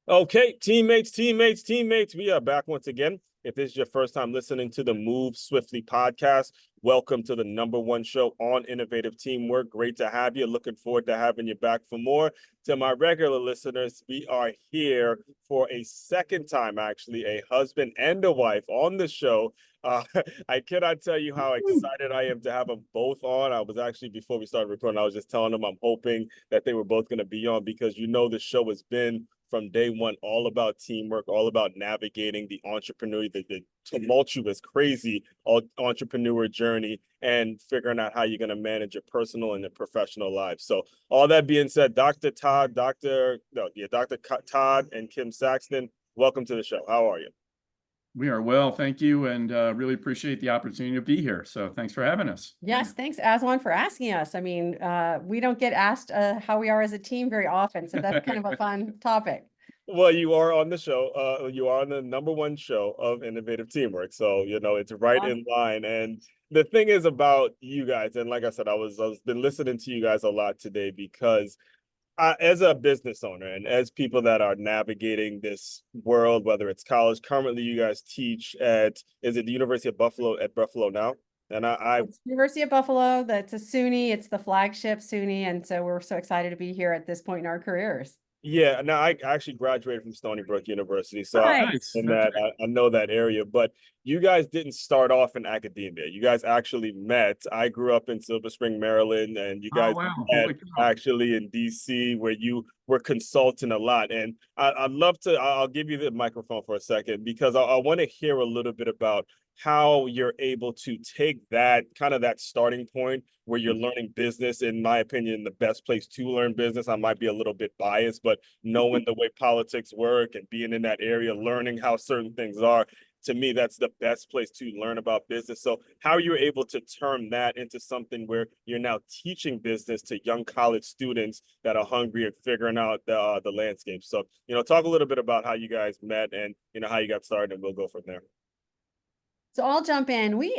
Okay, teammates, we are back once again. If this is your first time listening to the Move Swiftly podcast, welcome to the #1 show on innovative teamwork. Great to have you. Looking forward to having you back for more. To my regular listeners, we are here for a second time, actually, a husband and a wife on the show. Uh, I cannot tell you how excited I am to have them both on. I was actually, before we started recording, I was just telling them I'm hoping that they were both going to be on because the show has been from day one all about teamwork, all about navigating the entrepreneur, the tumultuous, crazy entrepreneur journey and figuring out how you're going to manage your personal and your professional life. So all that being said, Dr. Todd and Kim Saxton, welcome to the show. How are you? We are well, thank you, and really appreciate the opportunity to be here. So thanks for having us. Yes, thanks, Aswan, for asking us. I mean, we don't get asked how we are as a team very often, so that's kind of a fun topic. Well, you are on the show. You are on the #1 show of innovative teamwork. So, it's right in line. And the thing is about you guys, and like I said, I was been listening to you guys a lot today because as a business owner and as people that are navigating this world, whether it's college, currently you guys teach is it the University of Buffalo at Buffalo now? And It's University of Buffalo. That's a SUNY. It's the flagship SUNY, and so we're so excited to be here at this point in our careers. Yeah, no, I actually graduated from Stony Brook University, so Nice. I know that area. But you guys didn't start off in academia. You guys actually met. I grew up in Silver Spring, Maryland, and you Oh, guys wow. met Holy cow. actually in DC, where you were consulting a lot. And I'd love to. I'll give you the microphone for a second because I want to hear a little bit about how you're able to take that kind of that starting point where you're learning business. In my opinion, the best place to learn business. I might be a little bit biased, but knowing the way politics work and being in that area, learning how certain things are, to me, that's the best place to learn about business. So how are you able to turn that into something where you're now teaching business to young college students that are hungry and figuring out the landscape? So, talk a little bit about how you guys met and, how you got started, and we'll go from there. So I'll jump in. We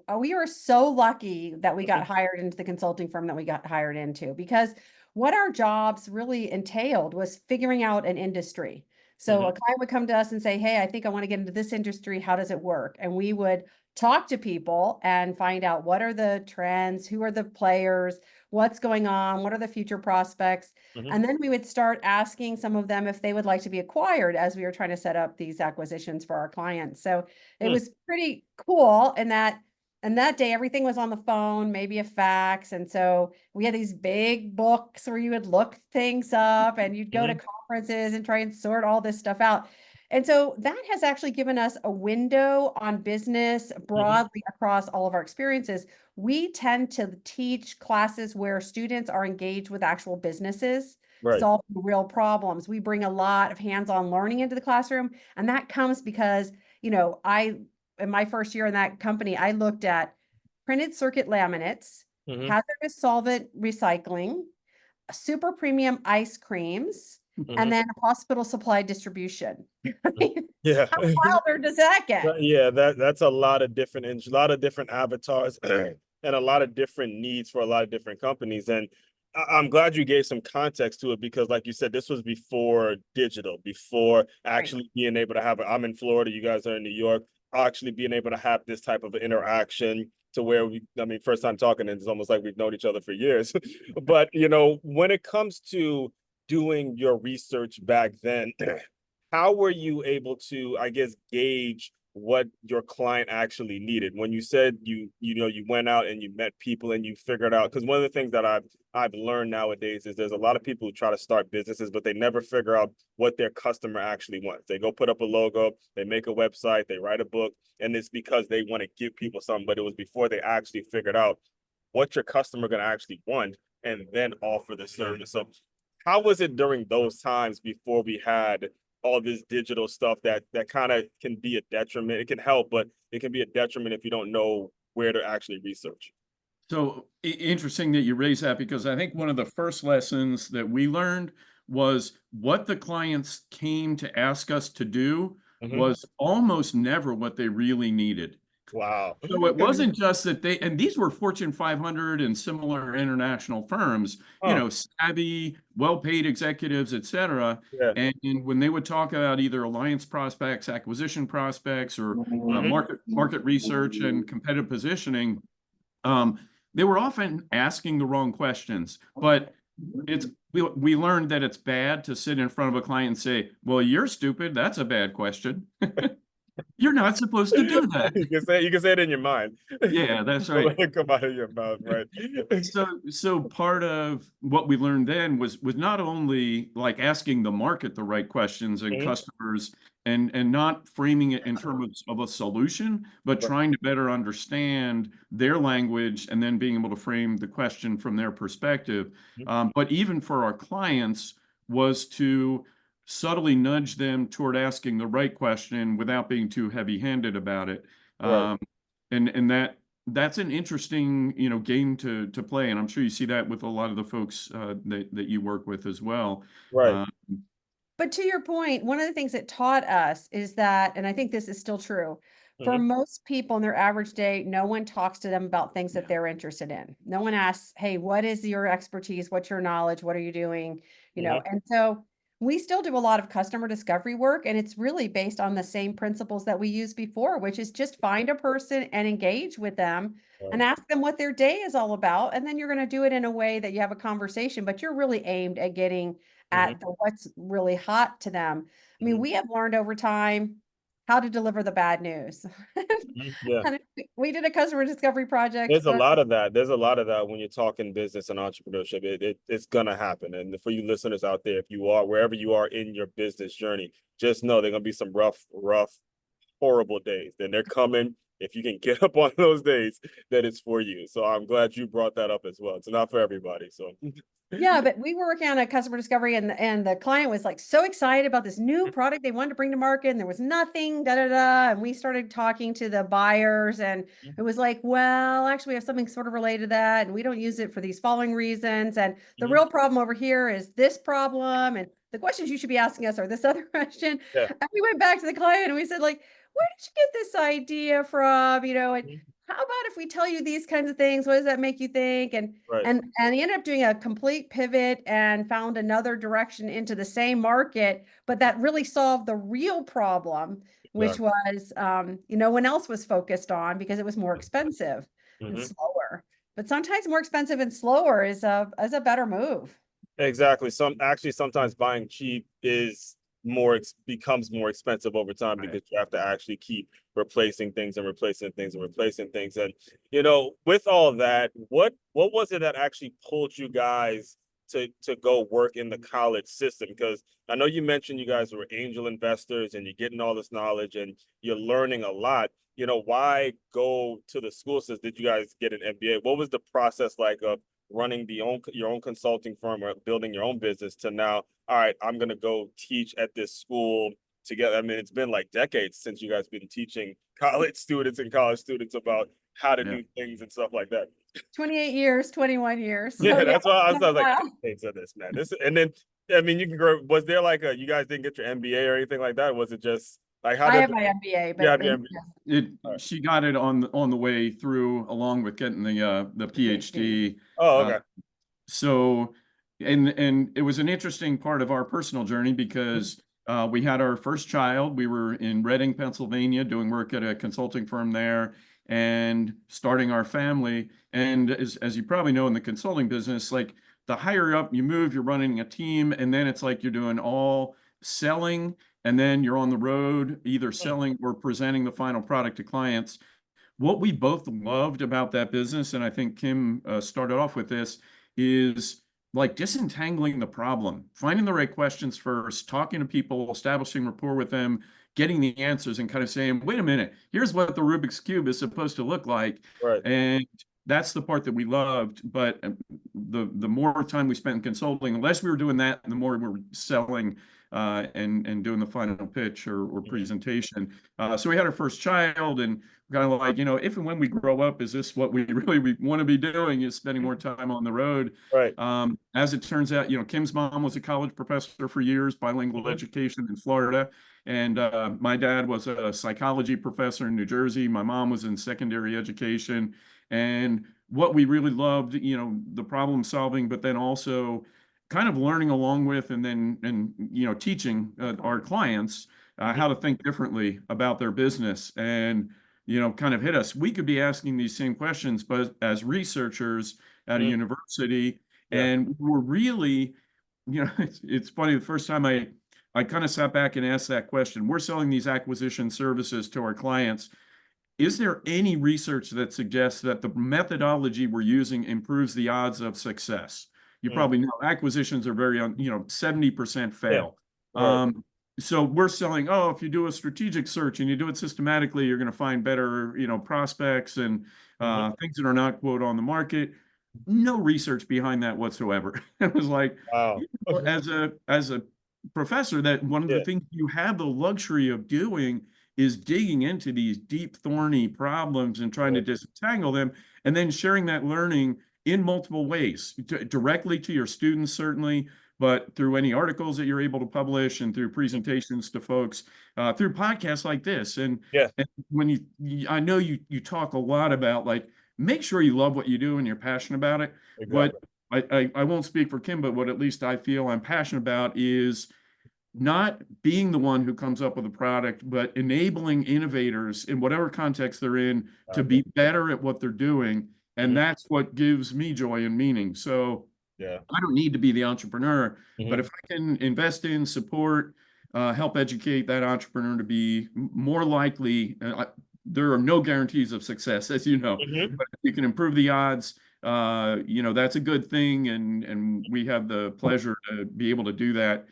were so lucky that we got hired into the consulting firm that we got hired into because what our jobs really entailed was figuring out an industry. So a client would come to us and say, "Hey, I think I want to get into this industry. How does it work?" And we would talk to people and find out what are the trends, who are the players, what's going on, what are the future prospects. Mhm. And then we would start asking some of them if they would like to be acquired as we were trying to set up these acquisitions for our clients. So it Hmm. was pretty cool in that day everything was on the phone, maybe a fax. And so we had these big books where you would look things up and you'd go to Mhm. conferences and try and sort all this stuff out. And so that has actually given us a window on business Mhm. broadly across all of our experiences. We tend to teach classes where students are engaged with actual businesses, Right. solving real problems. We bring a lot of hands-on learning into the classroom, and that comes because, in my first year in that company, I looked at printed circuit laminates, Mhm. hazardous solvent recycling, super premium ice creams, and Mhm. then hospital supply distribution. I Mhm. mean, Yeah. how wilder does that get? Yeah, that's a lot of different a lot of different avatars and a lot of different needs for a lot of different companies. And I'm glad you gave some context to it because, like you said, this was before digital, before Right. actually being able to have. I'm in Florida, you guys are in New York. Actually being able to have this type of interaction to where I mean, first time talking, and it's almost like we've known each other for years. But when it comes to doing your research back then, how were you able to, I guess, gauge what your client actually needed when you said you went out and you met people and you figured out? Because one of the things that I've learned nowadays is there's a lot of people who try to start businesses but they never figure out what their customer actually wants. They go put up a logo, they make a website, they write a book, and it's because they want to give people something, but it was before they actually figured out what your customer going to actually want and then offer the service. So how was it during those times before we had all this digital stuff that kind of can be a detriment? It can help, but it can be a detriment if you don't know where to actually research. So interesting that you raise that because I think one of the first lessons that we learned was what the clients came to ask us to do Hmm. was almost never what they really needed. Wow. So it wasn't just that and these were Fortune 500 and similar international firms, you Huh. know, savvy, well-paid executives, et cetera. Yeah. And when they would talk about either alliance prospects, acquisition prospects, or Mhm. market research and competitive positioning, um, they were often asking the wrong questions. But we learned that it's bad to sit in front of a client and say, "Well, you're stupid. That's a bad question." You're not supposed to do that. You can say it in your mind. Yeah, that's Don't right. let it come out of your mouth, right? So part of what we learned then was not only like asking the market the right questions and Mhm. customers, and not framing it in terms of a solution, but Right. trying to better understand their language and then being able to frame the question from their perspective. Mhm. But even for our clients was to subtly nudge them toward asking the right question without being too heavy-handed about it. Right. Um, and that's an interesting, you know, game to play, and I'm sure you see that with a lot of the folks that you work with as well. Right. Uh, But to your point, one of the things it taught us is that, and I think this is still true, for Mhm. most people in their average day, no one talks to them about things that yeah, they're interested in. No one asks, "Hey, what is your expertise? What's your knowledge? What are you doing?" You know, Mhm. and so we still do a lot of customer discovery work, and it's really based on the same principles that we used before, which is just find a person and engage with them and Right. ask them what their day is all about. And then you're going to do it in a way that you have a conversation, but you're really aimed at getting Mhm. at the what's really hot to them. I mean, Mhm. we have learned over time how to deliver the bad news. Mhm. Yeah. And we did a customer discovery project. There's a lot of that. There's a lot of that when you're talking business and entrepreneurship. It's gonna happen. And for you listeners out there, if you are wherever you are in your business journey, just know there're gonna be some rough, horrible days. Then they're coming. If you can get up on those days, that it's for you. So I'm glad you brought that up as well. It's not for everybody. So Yeah, but we were working on a customer discovery and the client was like so excited about this new product they wanted to bring to market and there was nothing, da da da. And we started talking to the buyers and it was like, well, actually we have something sort of related to that and we don't use it for these following reasons. And the Mhm. real problem over here is this problem. And the questions you should be asking us are this other question. Yeah. And we went back to the client and we said, like, where did you get this idea from? You know, and Mhm. how about if we tell you these kinds of things? What does that make you think? And Right. he ended up doing a complete pivot and found another direction into the same market, but that really solved the real problem, which Exactly. was, no one else was focused on because it was more expensive and Mhm. slower. But sometimes more expensive and slower is a better move. Exactly. Sometimes buying cheap is becomes more expensive over time right. because you have to actually keep replacing things and replacing things and replacing things. And you know, with all that, what was it that actually pulled you guys to go work in the college system? Because I know you mentioned you guys were angel investors and you're getting all this knowledge and you're learning a lot. You know, why go to the school system? Did you guys get an MBA? What was the process like of running your own consulting firm or building your own business to now, all right, I'm gonna go teach at this school together. I mean, it's been like decades since you guys been teaching college students and college students about how to Yeah. do things and stuff like that. 28 years, 21 years. So Yeah, yeah, that's why it's I been was a like, while. thanks for this, man. This and then I mean you can grow. Was there like you guys didn't get your MBA or anything like that? Or was it just like how I did have my MBA, you but have your MBA? She got it on the way through, along with getting the PhD. PhD. Oh, Uh, okay. so, and it was an interesting part of our personal journey because we had our first child. We were in Reading, Pennsylvania, doing work at a consulting firm there and starting our family. And as you probably know in the consulting business, like the higher up you move, you're running a team, and then it's like you're doing all selling, and then you're on the road, either selling or presenting the final product to clients. What we both loved about that business, and I think Kim started off with this, is like disentangling the problem, finding the right questions first, talking to people, establishing rapport with them, getting the answers, and kind of saying, wait a minute, here's what the Rubik's Cube is supposed to look like. Right. And that's the part that we loved. But the more time we spent in consulting, the less we were doing that, the more we were selling. and doing the final pitch or presentation. So we had our first child, and kind of like, if and when we grow up, is this what we really want to be doing, is spending more time on the road? Right. As it turns out, Kim's mom was a college professor for years, bilingual education in Florida. And my dad was a psychology professor in New Jersey. My mom was in secondary education. And what we really loved, the problem solving, but then also kind of learning along with and teaching our clients how to think differently about their business, and kind of hit us. We could be asking these same questions, but as researchers at a university, Yeah. and we're really, it's funny, the first time I kind of sat back and asked that question. We're selling these acquisition services to our clients. Is there any research that suggests that the methodology we're using improves the odds of success? You probably know acquisitions are very, 70% Yeah. fail. Right. So we're selling, if you do a strategic search and you do it systematically, you're going to find better, prospects and things that are not, quote, on the market. No research behind that whatsoever. It was like, Wow. as a professor, that one of the Yeah. things you have the luxury of doing is digging into these deep, thorny problems and trying to disentangle them, and then sharing that learning in multiple ways, directly to your students, certainly, but through any articles that you're able to publish and through presentations to folks, through podcasts like this. And, Yeah. and when I know you talk a lot about, like, make sure you love what you do and you're passionate about it. Exactly. But I won't speak for Kim, but what at least I feel I'm passionate about is not being the one who comes up with a product, but enabling innovators in whatever context they're in to be better at what they're doing. And that's what gives me joy and meaning. So Yeah. I don't need to be the entrepreneur, but if I can invest in, support, help educate that entrepreneur to be more likely, there are no guarantees of success, as you know, but if you can improve the odds, that's a good thing. And we have the pleasure to be able to do that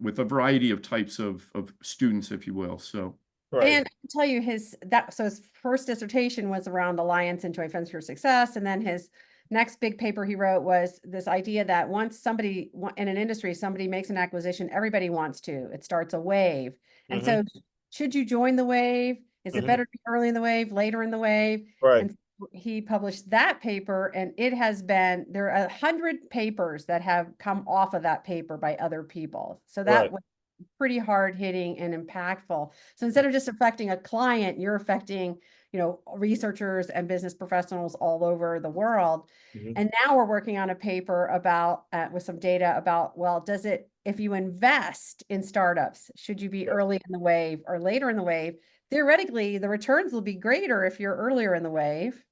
with a variety of types of students, if you will. So, Right. And I can tell you his first dissertation was around alliance and joint venture success. And then his next big paper he wrote was this idea that once somebody in an industry, somebody makes an acquisition, everybody wants to. It starts a wave. And so should you join the wave? Is it better to be early in the wave, later in the wave? Right. And he published that paper, and there are 100 papers that have come off of that paper by other people. So that was pretty hard hitting and impactful. So instead of just affecting a client, you're affecting, researchers and business professionals all over the world. And now we're working on a paper about, with some data about, well, if you invest in startups, should you be early in the wave or later in the wave? Theoretically, the returns will be greater if you're earlier in the wave,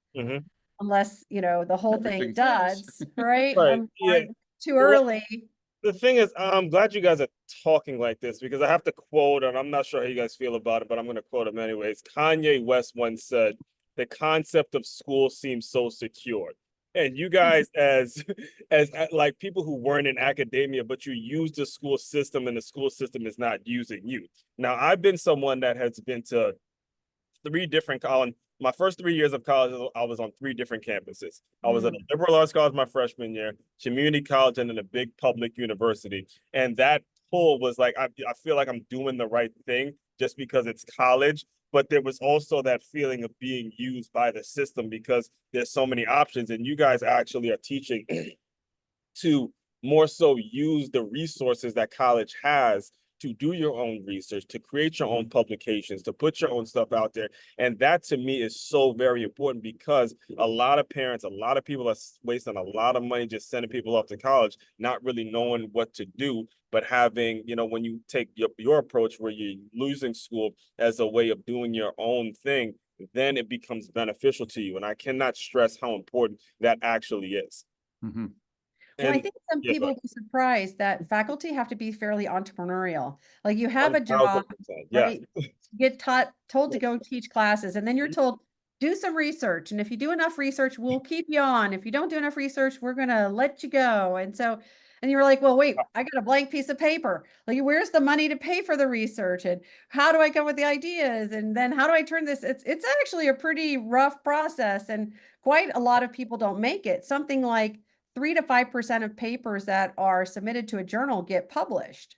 unless, the whole thing does, right? Right. Yeah. Too early. The thing is, I'm glad you guys are talking like this, because I have to quote, and I'm not sure how you guys feel about it, but I'm going to quote him anyways. Kanye West once said, "The concept of school seems so secure." And you guys, as like people who weren't in academia, but you use the school system, and the school system is not using you. Now, I've been someone that has been to 3 different college. My first 3 years of college, I was on 3 different campuses. I was at a liberal arts college my freshman year, community college, and then a big public university. And that pull was like, I feel like I'm doing the right thing just because it's college. But there was also that feeling of being used by the system because there's so many options. And you guys actually are teaching to more so use the resources that college has to do your own research, to create your own publications, to put your own stuff out there. And that to me is so very important, because a lot of parents, a lot of people are wasting a lot of money just sending people off to college, not really knowing what to do, but having, when you take your approach where you're losing school as a way of doing your own thing, then it becomes beneficial to you. And I cannot stress how important that actually is. Well, I think some people will be surprised that faculty have to be fairly entrepreneurial. Like you have a job, 1000%, yeah. right? You get told to go teach classes, and then you're told, do some research. And if you do enough research, we'll keep you on. If you don't do enough research, we're going to let you go. And you're like, well, wait, I got a blank piece of paper. Like, where's the money to pay for the research? And how do I come with the ideas? And then how do I turn this? It's actually a pretty rough process. And quite a lot of people don't make it. Something like 3 to 5% of papers that are submitted to a journal get published.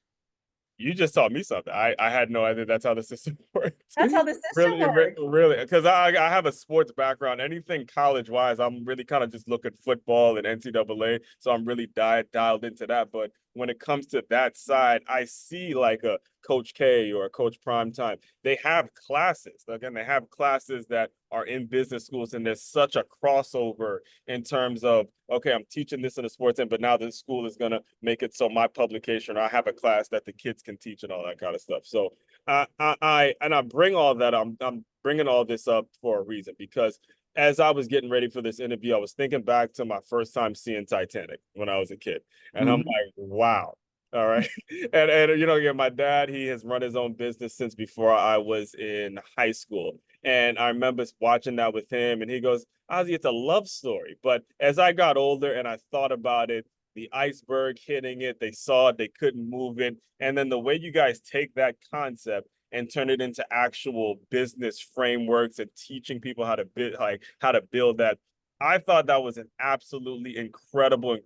You just taught me something. I had no idea that's how the system works. That's how the system Really, works. really, because I have a sports background. Anything college wise, I'm really kind of just look at football and NCAA. So I'm really dialed into that. But when it comes to that side, I see like a Coach K or a Coach Primetime. They have classes. Again, they have classes that are in business schools, and there's such a crossover in terms of, okay, I'm teaching this in the sports end, but now the school is gonna make it so my publication, or I have a class that the kids can teach and all that kind of stuff. So I bring all that. I'm bringing all this up for a reason, because as I was getting ready for this interview, I was thinking back to my first time seeing Titanic when I was a kid, and I'm like, wow. All right. And you know, yeah, my dad, he has run his own business since before I was in high school. And I remember watching that with him, and he goes, Ozzy, it's a love story. But as I got older and I thought about it, the iceberg hitting it, they saw it, they couldn't move it. And then the way you guys take that concept and turn it into actual business frameworks and teaching people how to build that. I thought that was an absolutely incredible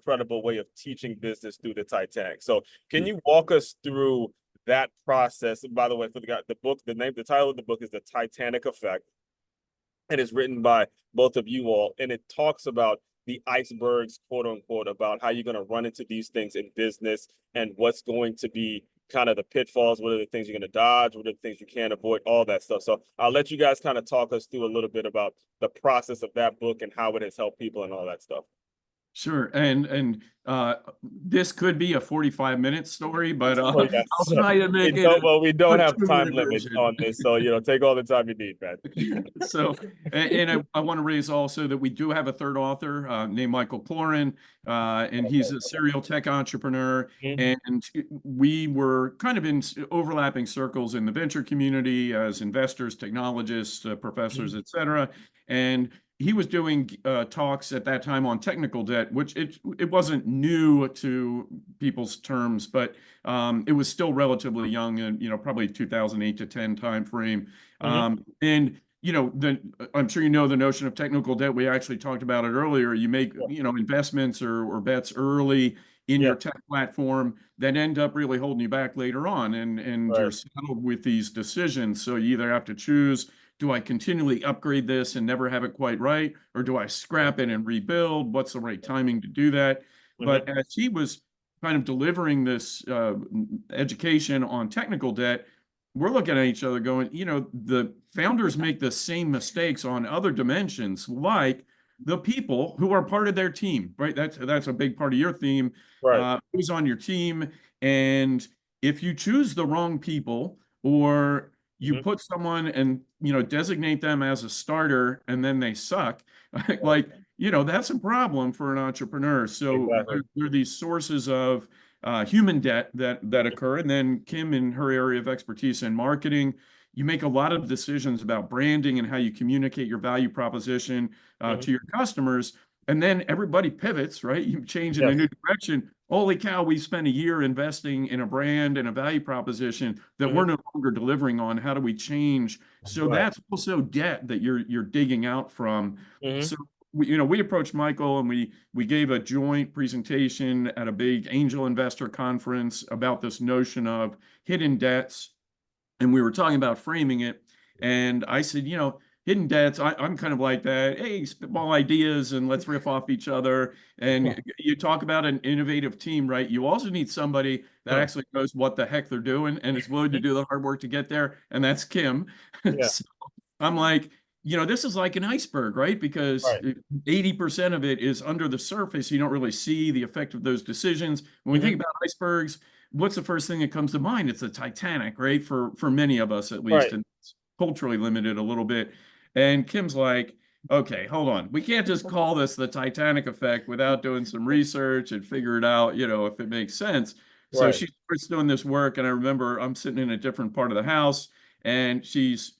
way of teaching business through the Titanic. So can you walk us through that process? And by the way, for the book, the title of the book is The Titanic Effect. And it's written by both of you all. And it talks about the icebergs, quote unquote, about how you're going to run into these things in business and what's going to be kind of the pitfalls, what are the things you're going to dodge, what are the things you can't avoid, all that stuff. So I'll let you guys kind of talk us through a little bit about the process of that book and how it has helped people and all that stuff. Sure. And this could be a 45-minute story, but Oh, yes. I'll try to make it. Well, we don't a have time 2-minute limits version. on this, so take all the time you need, man. So, and I want to raise also that we do have a third author named Michael Cloran, and he's a serial tech entrepreneur. And we were kind of in overlapping circles in the venture community as investors, technologists, professors, et cetera. And he was doing talks at that time on technical debt, which it wasn't new to people's terms, but it was still relatively young, and probably 2008 to 10 timeframe. And I'm sure you know the notion of technical debt. We actually talked about it earlier. You make investments or bets early in your tech platform that end up really holding you back later on, and you're saddled with these decisions. So you either have to choose, do I continually upgrade this and never have it quite right? Or do I scrap it and rebuild? What's the right timing to do that? But as he was kind of delivering this education on technical debt, we're looking at each other going, the founders make the same mistakes on other dimensions, like the people who are part of their team, right? That's a big part of your theme. Who's on your team? And if you choose the wrong people, or you put someone and designate them as a starter and then they suck, that's a problem for an entrepreneur. So there are these sources of human debt that occur. And then Kim, in her area of expertise in marketing, you make a lot of decisions about branding and how you communicate your value proposition to your customers. And then everybody pivots, right? You change in a new direction. Holy cow, we spent a year investing in a brand and a value proposition that we're no longer delivering on. How do we change? So that's also debt that you're digging out from. So we approached Michael, and we gave a joint presentation at a big angel investor conference about this notion of hidden debts. And we were talking about framing it. And I said, hidden debts, I'm kind of like that. Hey, spitball ideas and let's riff off each other. And you talk about an innovative team, right? You also need somebody that actually knows what the heck they're doing and is willing to do the hard work to get there. And that's Kim. So I'm like, this is like an iceberg, right? Because 80% of it is under the surface. You don't really see the effect of those decisions. When we think about icebergs, what's the first thing that comes to mind? It's the Titanic, right? For many of us, at least, and it's culturally limited a little bit. And Kim's like, okay, hold on. We can't just call this the Titanic effect without doing some research and figure it out, if it makes sense. So she starts doing this work. And I remember I'm sitting in a different part of the house, and she's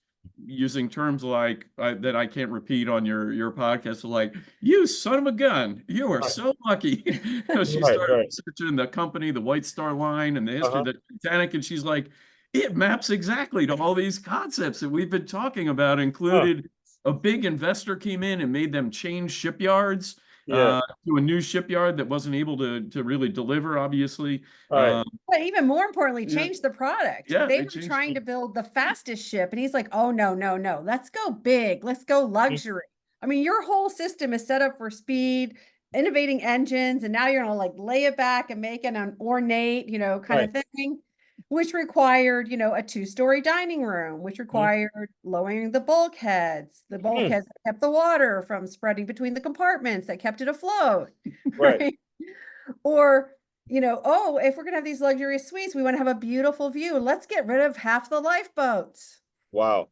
using terms like that I can't repeat on your podcast. So like, you son of a gun, you are so lucky. She started researching the company, the White Star Line, and the history of the Titanic. And she's like, it maps exactly to all these concepts that we've been talking about, included a big investor came in and made them change shipyards. Yeah. to a new shipyard that wasn't able to really deliver, obviously. All right. But even more importantly, Yeah. change the product. Yeah, They they were changed trying it. to build the fastest ship, and he's like, "Oh no, no, no! Let's go big. Let's go luxury." I mean, your whole system is set up for speed, innovating engines, and now you're gonna like lay it back and make it an ornate, kind Right. of thing, which required, a two-story dining room, which Mhm. required lowering the bulkheads. The Mhm. bulkheads that kept the water from spreading between the compartments that kept it afloat, Right. right? Or, oh, if we're gonna have these luxurious suites, we want to have a beautiful view. Let's get rid of half the lifeboats. Wow.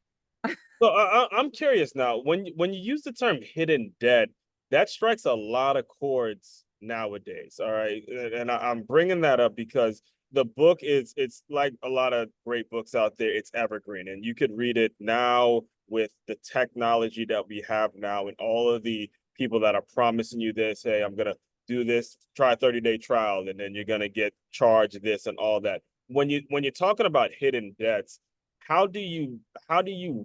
So I'm curious now. When you use the term hidden debt, that strikes a lot of chords nowadays. All right, and I'm bringing that up because the book is it's like a lot of great books out there. It's evergreen, and you could read it now with the technology that we have now, and all of the people that are promising you this. Hey, I'm gonna do this, try a 30-day trial, and then you're gonna get charged this and all that. When you're talking about hidden debts, how do you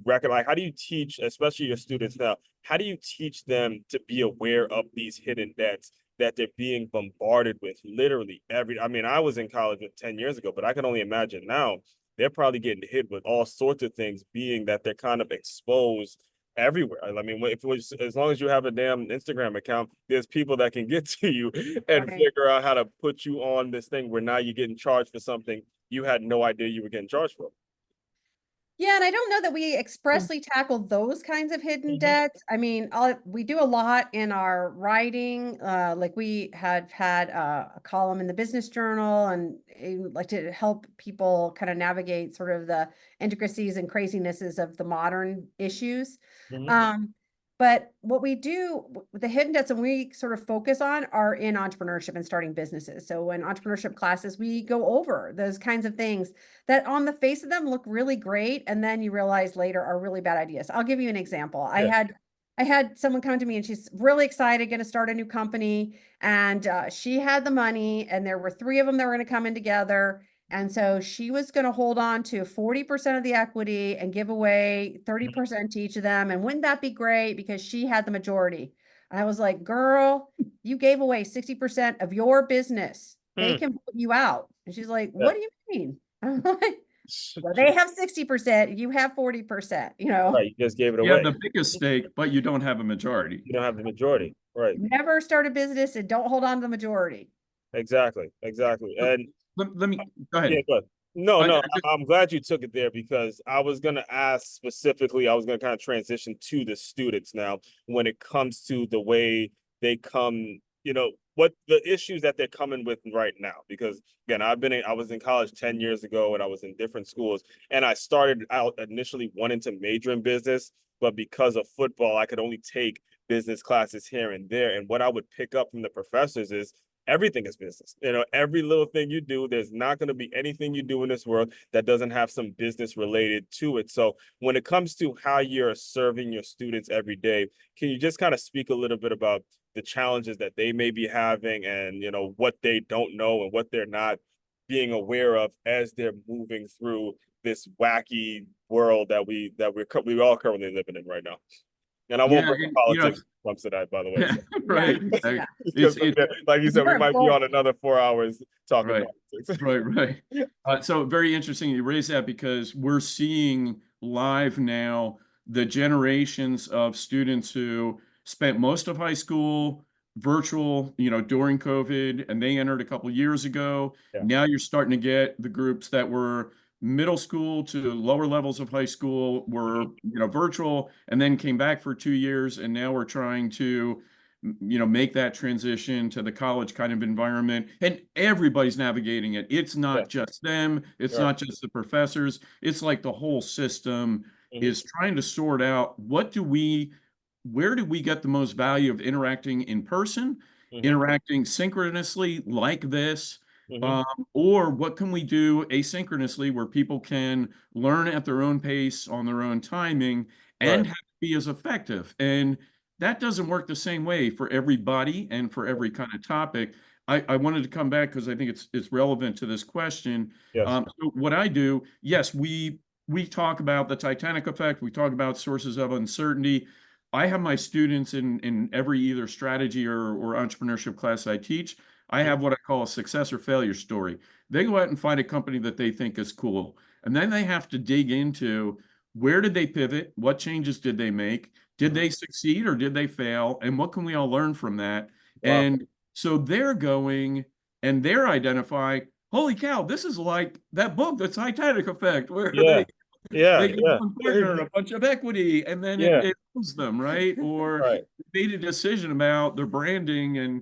recognize, how do you teach, especially your students now, how do you teach them to be aware of these hidden debts that they're being bombarded with literally I mean, I was in college 10 years ago, but I can only imagine now they're probably getting hit with all sorts of things, being that they're kind of exposed everywhere. I mean, if it was, as long as you have a damn Instagram account, there's people that can get to you and Right. figure out how to put you on this thing where now you're getting charged for something you had no idea you were getting charged for. Yeah, and I don't know that we expressly tackle those kinds of hidden Mhm. debts. I mean, we do a lot in our writing. Like we had a column in the Business Journal, and like to help people kind of navigate sort of the intricacies and crazinesses of the modern issues. Mhm. Um, but what we do with the hidden debts and we sort of focus on are in entrepreneurship and starting businesses. So in entrepreneurship classes, we go over those kinds of things that on the face of them look really great, and then you realize later are really bad ideas. I'll give you an example. Yeah. I had someone come to me and she's really excited, going to start a new company, and she had the money, and there were three of them that were going to come in together. And so she was going to hold on to 40% of the equity and give away 30% to each of them. And wouldn't that be great? Because she had the majority. And I was like, girl, you gave away 60% of your business. They Hmm. can put you out. And she's like, Yeah. what do you mean? I'm like, well, they have 60%, you have 40%, Right, you just gave it You have away. the biggest stake, but you don't have a majority. You don't have the majority. Right. Never start a business and don't hold on to the majority. Exactly. Exactly. So And let me go yeah, ahead. but no, I, no, I just, I'm glad you took it there because I was gonna ask specifically, I was gonna kind of transition to the students now when it comes to the way they come, what the issues that they're coming with right now. Because again, I was in college 10 years ago and I was in different schools, and I started out initially wanting to major in business, but because of football, I could only take business classes here and there. And what I would pick up from the professors is everything is business. Every little thing you do, there's not going to be anything you do in this world that doesn't have some business related to it. So when it comes to how you're serving your students every day, can you just kind of speak a little bit about the challenges that they may be having, and what they don't know and what they're not being aware of as they're moving through this wacky world that we all currently living in right now? And I won't yeah, bring and, politics when it comes to that, by the way. So. Yeah. right. Yeah. Because It's like you said, we More might be on important. another 4 hours talking right. politics. Right. So very interesting you raise that because we're seeing live now the generations of students who spent most of high school virtual, during COVID, and they entered a couple years ago. Yeah. Now you're starting to get the groups that were middle school to lower levels of high school were, Mhm. virtual and then came back for 2 years. And now we're trying to make that transition to the college kind of environment, and everybody's navigating it. It's Yeah. not just them. It's Right. not just the professors. It's like the whole system Mhm. is trying to sort out where do we get the most value of interacting in person, Mhm. interacting synchronously like this, Mhm. um, or what can we do asynchronously where people can learn at their own pace on their own timing Right. and have to be as effective. And that doesn't work the same way for everybody and for every kind of topic. I wanted to come back because I think it's relevant to this question. Yes. So what I do, yes, we talk about the Titanic effect. We talk about sources of uncertainty. I have my students in every either strategy or entrepreneurship class I teach. I have what I call a success or failure story. They go out and find a company that they think is cool. And then they have to dig into where did they pivot? What changes did they make? Did they succeed or did they fail? And what can we all learn from that? Wow. And so they're going and they're identifying, holy cow, this is like that book, The Titanic Effect, where Yeah. Yeah. they get Yeah. one partner, a bunch of equity, and then Yeah. it owns them, right? Or Right. made a decision about their branding and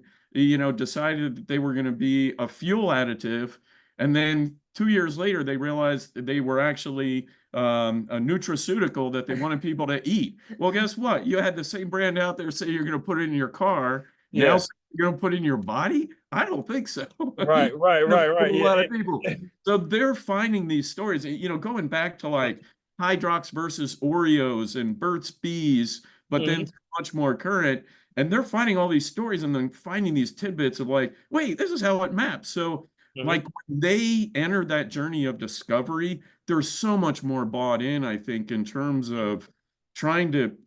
decided that they were going to be a fuel additive, and then 2 years later they realized that they were actually a nutraceutical that they wanted people to eat. Well, guess what? You had the same brand out there say you're going to put it in your car. Now Yeah. you're going to put it in your body? I don't think so. Right. Right. Gonna Right. Right. fool a Yeah. lot of people. So they're finding these stories, going back to like Hydrox versus Oreos and Burt's Bees, but then Mhm. much more current. And they're finding all these stories and then finding these tidbits of like, wait, this is how it maps. So Mhm. like when they enter that journey of discovery, there's so much more bought in, I think, in terms of trying to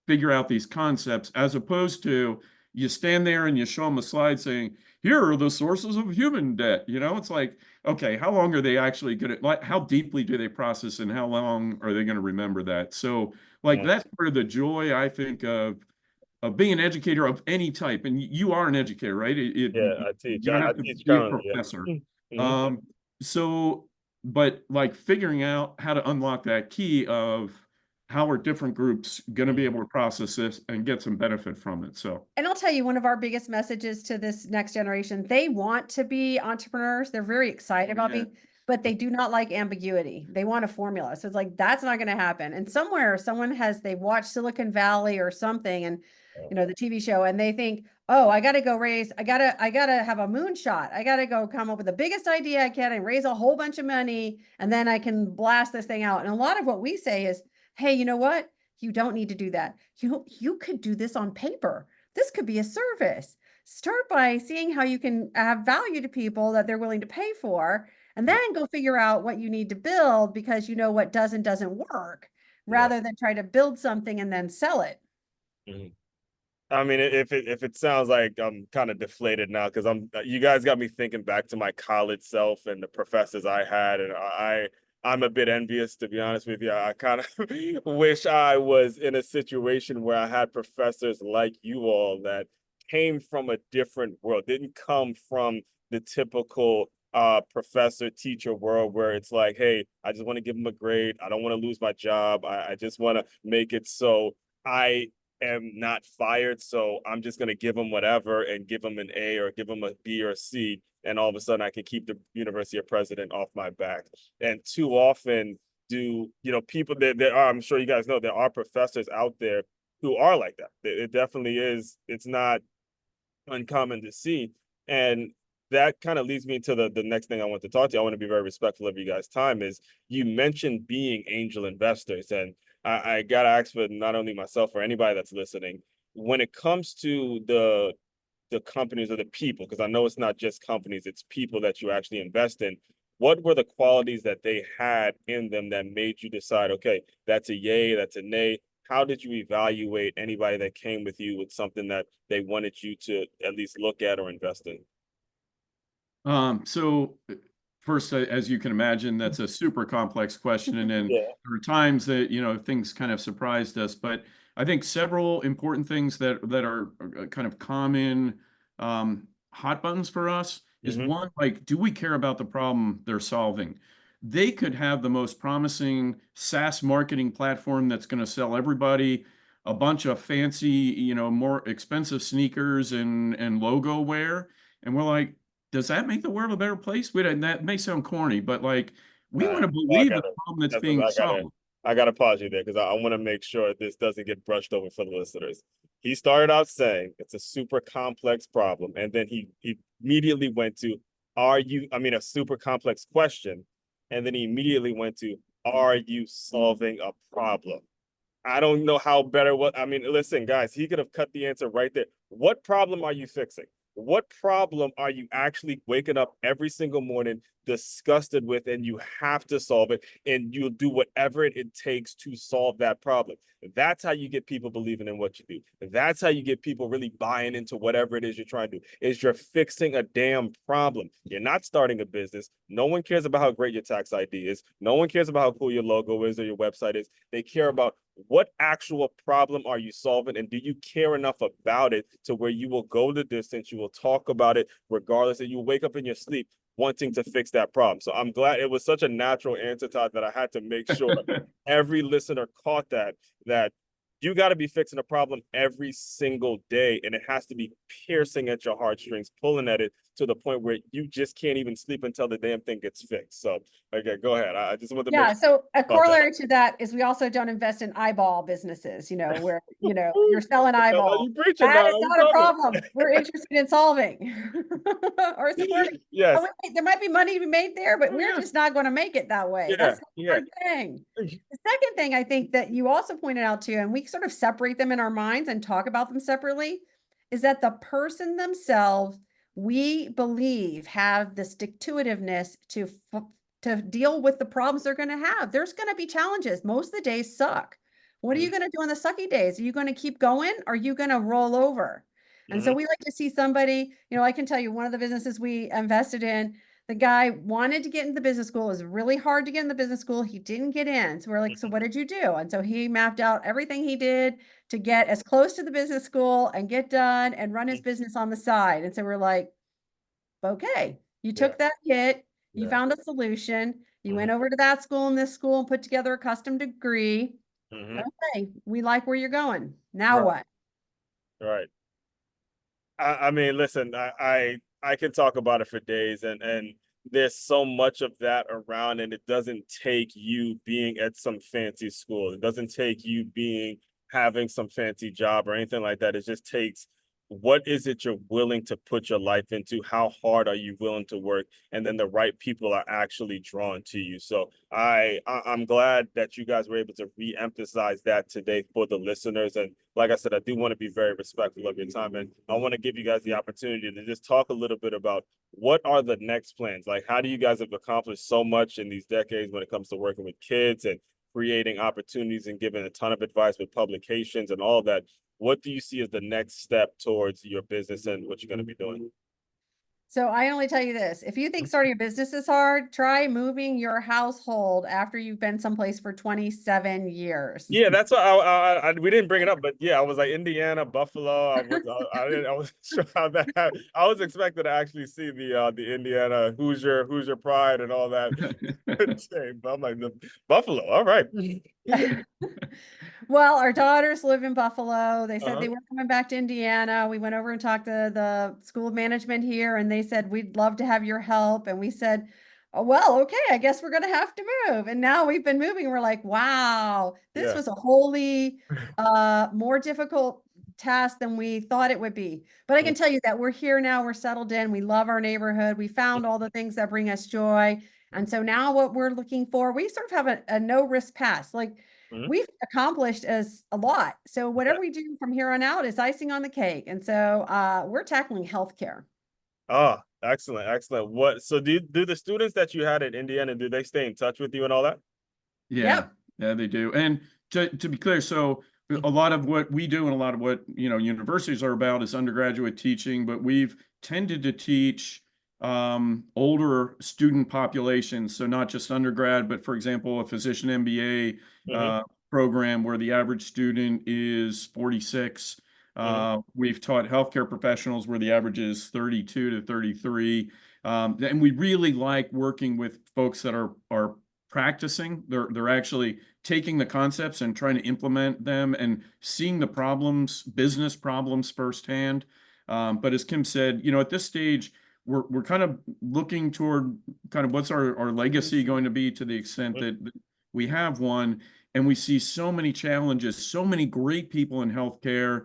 figure out these concepts, as opposed to you stand there and you show them a slide saying, here are the sources of human debt. It's like, okay, how long are they actually going to, like, how deeply do they process and how long are they going to remember that? So like Yeah. that's part of the joy, I think, of being an educator of any type. And you are an educator, right? Yeah. I You teach. don't I have to teach be a currently. professor. Yeah. Mhm. Um, so, but like figuring out how to unlock that key of how are different groups going to be Mhm. able to process this and get some benefit from it. So, And I'll tell you, one of our biggest messages to this next generation, they want to be entrepreneurs. They're very excited about yeah. being, but they do not like ambiguity. They want a formula. So it's like, that's not going to happen. And somewhere someone they watched Silicon Valley or something and, the TV show, and they think, oh, I got to go I got to have a moonshot. I got to go come up with the biggest idea I can and raise a whole bunch of money. And then I can blast this thing out. And a lot of what we say is, hey, you know what? You don't need to do that. You could do this on paper. This could be a service. Start by seeing how you can have value to people that they're willing to pay for, and then go figure out what you need to build because you know what does and doesn't work, Yeah. rather than try to build something and then sell it. Mhm. I mean, if it sounds like I'm kind of deflated now because you guys got me thinking back to my college self and the professors I had, and I'm a bit envious, to be honest with you. I kind of wish I was in a situation where I had professors like you all that came from a different world, didn't come from the typical professor teacher world where it's like, hey, I just want to give them a grade. I don't want to lose my job. I just want to make it so I am not fired, so I'm just going to give them whatever and give them an A or give them a B or C, and all of a sudden I can keep the university president off my back. And too often people there are, I'm sure you guys know, there are professors out there who are like that. It definitely is. It's not uncommon to see. And that kind of leads me to the next thing I want to talk to you. I want to be very respectful of you guys' time. Is you mentioned being angel investors, and I gotta ask for not only myself or anybody that's listening, when it comes to the companies or the people, because I know it's not just companies, it's people that you actually invest in. What were the qualities that they had in them that made you decide, okay, that's a yay, that's a nay? How did you evaluate anybody that came with you with something that they wanted you to at least look at or invest in? So first, as you can imagine, that's a super complex question, and then Yeah. there are times that things kind of surprised us. But I think several important things that are kind of common hot buttons for us is Hmm. one, like, do we care about the problem they're solving? They could have the most promising SaaS marketing platform that's going to sell everybody a bunch of fancy, more expensive sneakers and logo wear, and we're like, does that make the world a better place? That may sound corny, but like we want to I believe in gotta, the problem that's that's being I gotta, solved. I gotta pause you there because I want to make sure this doesn't get brushed over for the listeners. He started out saying it's a super complex problem, and then he immediately went to, a super complex question, and then he immediately went to, are you solving a problem? I don't know how better what I mean. Listen, guys, he could have cut the answer right there. What problem are you fixing? what problem are you actually waking up every single morning disgusted with, and you have to solve it, and you'll do whatever it takes to solve that problem. That's how you get people believing in what you do. That's how you get people really buying into whatever it is you're trying to do, is you're fixing a damn problem. You're not starting a business. No one cares about how great your tax ID is. No one cares about how cool your logo is or your website is. They care about what actual problem are you solving, and do you care enough about it to where you will go the distance, you will talk about it regardless, and you wake up in your sleep wanting to fix that problem. So I'm glad it was such a natural answer, Todd, that I had to make sure every listener caught that you got to be fixing a problem every single day, and it has to be piercing at your heartstrings, pulling at it to the point where you just can't even sleep until the damn thing gets fixed. So, okay, go ahead. I just want to make Yeah, sure so a about that. corollary to that is we also don't invest in eyeball businesses, where, you're selling eyeballs. You preaching That now. is You not a talking. problem we're interested in solving or supporting. Yes. There might be money to be made there, but Oh, we're yeah. just not going to make it that way. Yeah, That's the yeah. hard thing. The second thing I think that you also pointed out too, and we sort of separate them in our minds and talk about them separately, is that the person themselves, we believe, have the stick-to-itiveness to deal with the problems they're going to have. There's going to be challenges. Most of the days suck. What are you going to do on the sucky days? Are you going to keep going? Or are you going to roll over? And so we like to see somebody, I can tell you one of the businesses we invested in, the guy wanted to get into the business school. It was really hard to get in the business school. He didn't get in. So we're like, so what did you do? And so he mapped out everything he did to get as close to the business school and get done and run his business on the side. And so we're like, okay, you took that hit, you Yeah. found a solution, you went over to that school and this school and put together a custom degree. Okay, we like where you're going. Now what? Right. I mean, listen, I can talk about it for days, and there's so much of that around, and it doesn't take you being at some fancy school. It doesn't take you having some fancy job or anything like that. It just takes, what is it you're willing to put your life into? How hard are you willing to work? And then the right people are actually drawn to you. So I'm glad that you guys were able to re-emphasize that today for the listeners. And like I said, I do want to be very respectful of your time, and I want to give you guys the opportunity to just talk a little bit about what are the next plans. Like, how do you guys have accomplished so much in these decades when it comes to working with kids and creating opportunities and giving a ton of advice with publications and all that? What do you see as the next step towards your business and what you're going to be doing? So I only tell you this, if you think starting a business is hard, try moving your household after you've been someplace for 27 years. Yeah, that's what we didn't bring it up, but yeah, I was like Indiana, Buffalo. I wasn't sure how that happened. I was expecting to actually see the Indiana Hoosier pride and all that. But I'm like, the Buffalo, all right. Well, our daughters live in Buffalo. They said they were coming back to Indiana. We went over and talked to the school of management here, and they said, we'd love to have your help. And we said, oh, well, okay, I guess we're going to have to move. And now we've been moving. We're like, wow, this was a wholly more difficult task than we thought it would be. But I can tell you that we're here now. We're settled in. We love our neighborhood. We found all the things that bring us joy. And so now what we're looking for, we sort of have a no risk pass. Like, we've accomplished as a lot. So whatever we do from here on out is icing on the cake. And so we're tackling healthcare. Oh, excellent, excellent. So do the students that you had at Indiana, do they stay in touch with you and all that? Yeah, yeah, they do. And to be clear, so a lot of what we do and a lot of what universities are about is undergraduate teaching, but we've tended to teach older student populations. So not just undergrad, but for example, a physician MBA program where the average student is 46. We've taught healthcare professionals where the average is 32 to 33. And we really like working with folks that are practicing. They're actually taking the concepts and trying to implement them and seeing the problems, business problems firsthand. But as Kim said, at this stage, we're kind of looking toward kind of what's our legacy going to be to the extent that we have one. And we see so many challenges, so many great people in healthcare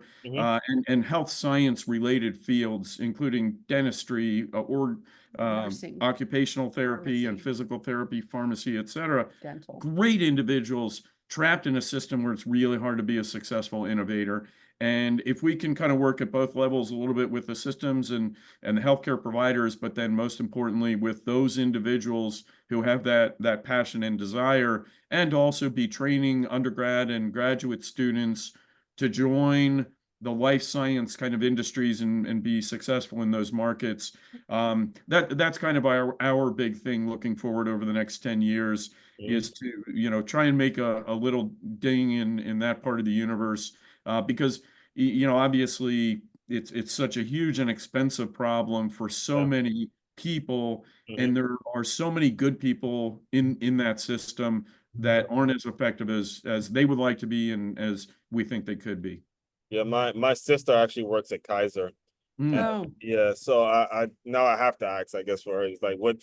and health science related fields, including dentistry or occupational therapy and physical therapy, pharmacy, et cetera. Dental. Great individuals trapped in a system where it's really hard to be a successful innovator. And if we can kind of work at both levels a little bit with the systems and the healthcare providers, but then most importantly with those individuals who have that passion and desire, and also be training undergrad and graduate students to join the life science kind of industries and be successful in those markets. That's kind of our big thing looking forward over the next 10 years is to, try and make a little ding in that part of the universe, because, obviously it's such a huge and expensive problem for so many people, and there are so many good people in that system that aren't as effective as they would like to be and as we think they could be. Yeah, my sister actually works at Kaiser. Mm. Oh, Yeah, so I now I have to ask, I guess, for her, is like, what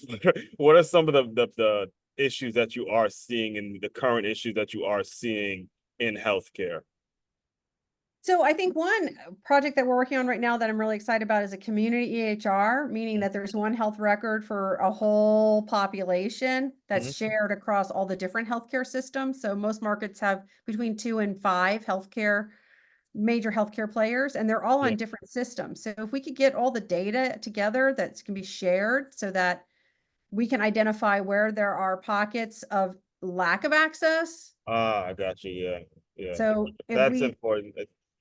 what are some of the issues that you are seeing, and the current issues that you are seeing in healthcare? so I think one project that we're working on right now that I'm really excited about is a community EHR, meaning that there's one health record for a whole population that's shared across all the different healthcare systems. So most markets have between 2 and 5 major healthcare players, and they're all Yeah. on different systems. So if we could get all the data together that can be shared so that we can identify where there are pockets of lack of access. Ah, I got you. Yeah, yeah. So if That's we, important.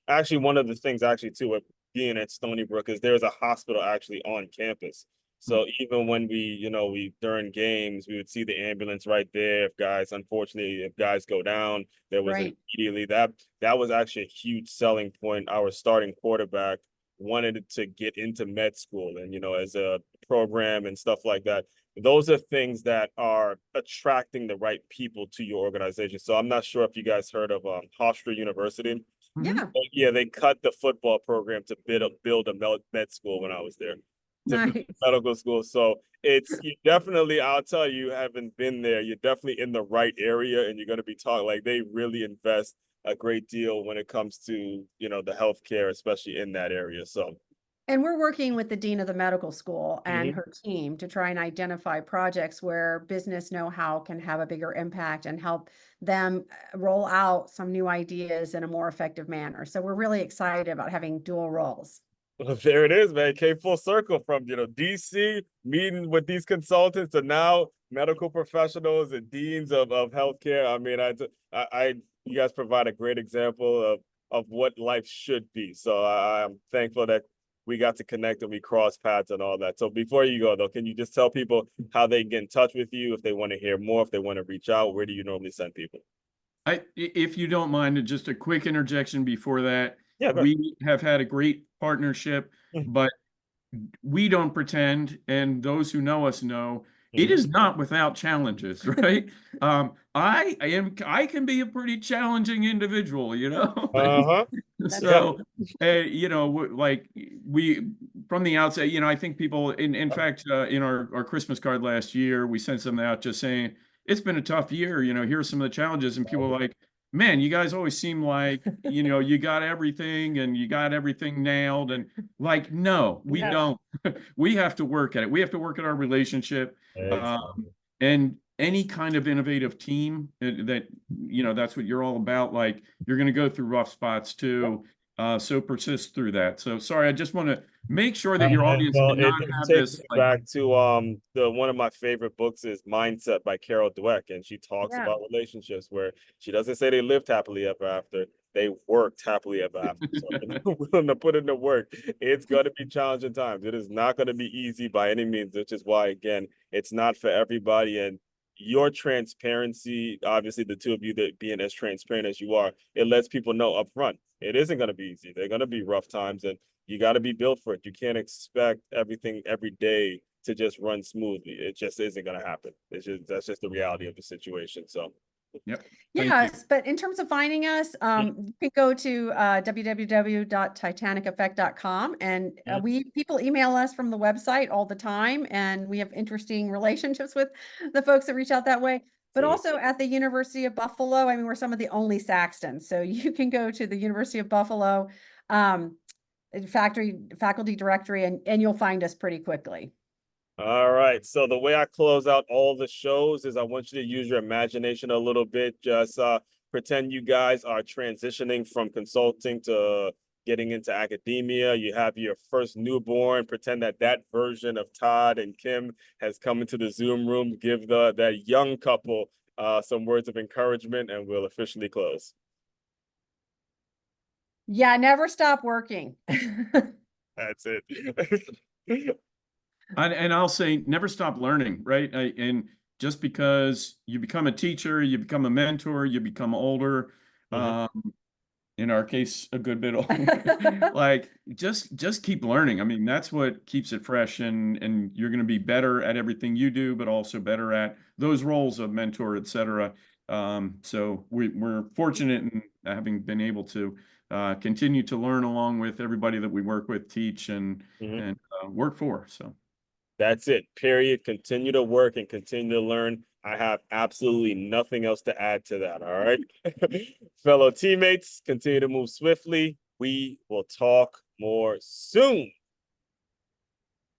Actually, one of the things actually too with being at Stony Brook is there's a hospital actually on campus. So even when we during games, we would see the ambulance right there. If guys go down, there was right, immediately that was actually a huge selling point. Our starting quarterback wanted to get into med school, and as a program and stuff like that. Those are things that are attracting the right people to your organization. So I'm not sure if you guys heard of Hofstra University. yeah, Yeah, they cut the football program to build a med school when I was there, to build nice. a medical school. So you definitely, I'll tell you, haven't been there, you're definitely in the right area, and you're going to be talking like they really invest a great deal when it comes to the healthcare, especially in that area. So And we're working with the dean of the medical school and mhm. her team to try and identify projects where business know-how can have a bigger impact and help them roll out some new ideas in a more effective manner. So we're really excited about having dual roles. There it is, man. Came full circle from DC meeting with these consultants to now medical professionals and deans of healthcare. I mean, you guys provide a great example of what life should be. So I'm thankful that we got to connect and we cross paths and all that. So before you go though, can you just tell people how they get in touch with you if they want to hear more, if they want to reach out? Where do you normally send people? If you don't mind, just a quick interjection before that. Yeah, go We have had a great partnership, ahead. but we don't pretend, and those who know us know it Mhm. is not without challenges, right? I can be a pretty challenging individual, Uh-huh. Yeah. So, like we from the outset, I think people, in fact, in our Christmas card last year, we sent something out just saying it's been a tough year. Here's some of the challenges, and people are like, man, you guys always seem like you got everything and you got everything nailed, and like, no, we No. don't. We have to work at it. We have to work at our relationship, Exactly. and any kind of innovative team that that's what you're all about. Like, you're going to go through rough spots too, so persist through that. So sorry, I just want to make sure that your And audience well, did not it have takes this me like, back to the one of my favorite books is Mindset by Carol Dweck, and she talks Yeah. about relationships where she doesn't say they lived happily ever after, they worked happily ever after. So if you're willing to put in the work, it's going to be challenging times. It is not going to be easy by any means, which is why again it's not for everybody. And your transparency, obviously the two of you that being as transparent as you are, it lets people know up front it isn't going to be easy. They're going to be rough times, and you got to be built for it. You can't expect everything every day to just run smoothly. It just isn't going to happen. That's just the reality of the situation. So, yep. Thank you. Yes, but in terms of finding us, you can go to www.titaniceffect.com, and people email us from the website all the time, and we have interesting relationships with the folks that reach out that way. But also at the University of Buffalo, I mean, we're some of the only Saxtons, so you can go to the University of Buffalo faculty directory, and you'll find us pretty quickly. all right. So the way I close out all the shows is I want you to use your imagination a little bit. Just Pretend you guys are transitioning from consulting to getting into academia. You have your first newborn. Pretend that that version of Todd and Kim has come into the Zoom room. Give that young couple some words of encouragement, and we'll officially close. Yeah, never stop working. That's it. And I'll say, never stop learning, right? And just because you become a teacher, you become a mentor, you become older, in our case, a good bit older, like just keep learning. I mean, that's what keeps it fresh, and you're going to be better at everything you do, but also better at those roles of mentor, et cetera. So we're fortunate in having been able to continue to learn along with everybody that we work with, teach, and work for. So that's it, period. Continue to work and continue to learn. I have absolutely nothing else to add to that. All right. Fellow teammates, continue to move swiftly. We will talk more soon.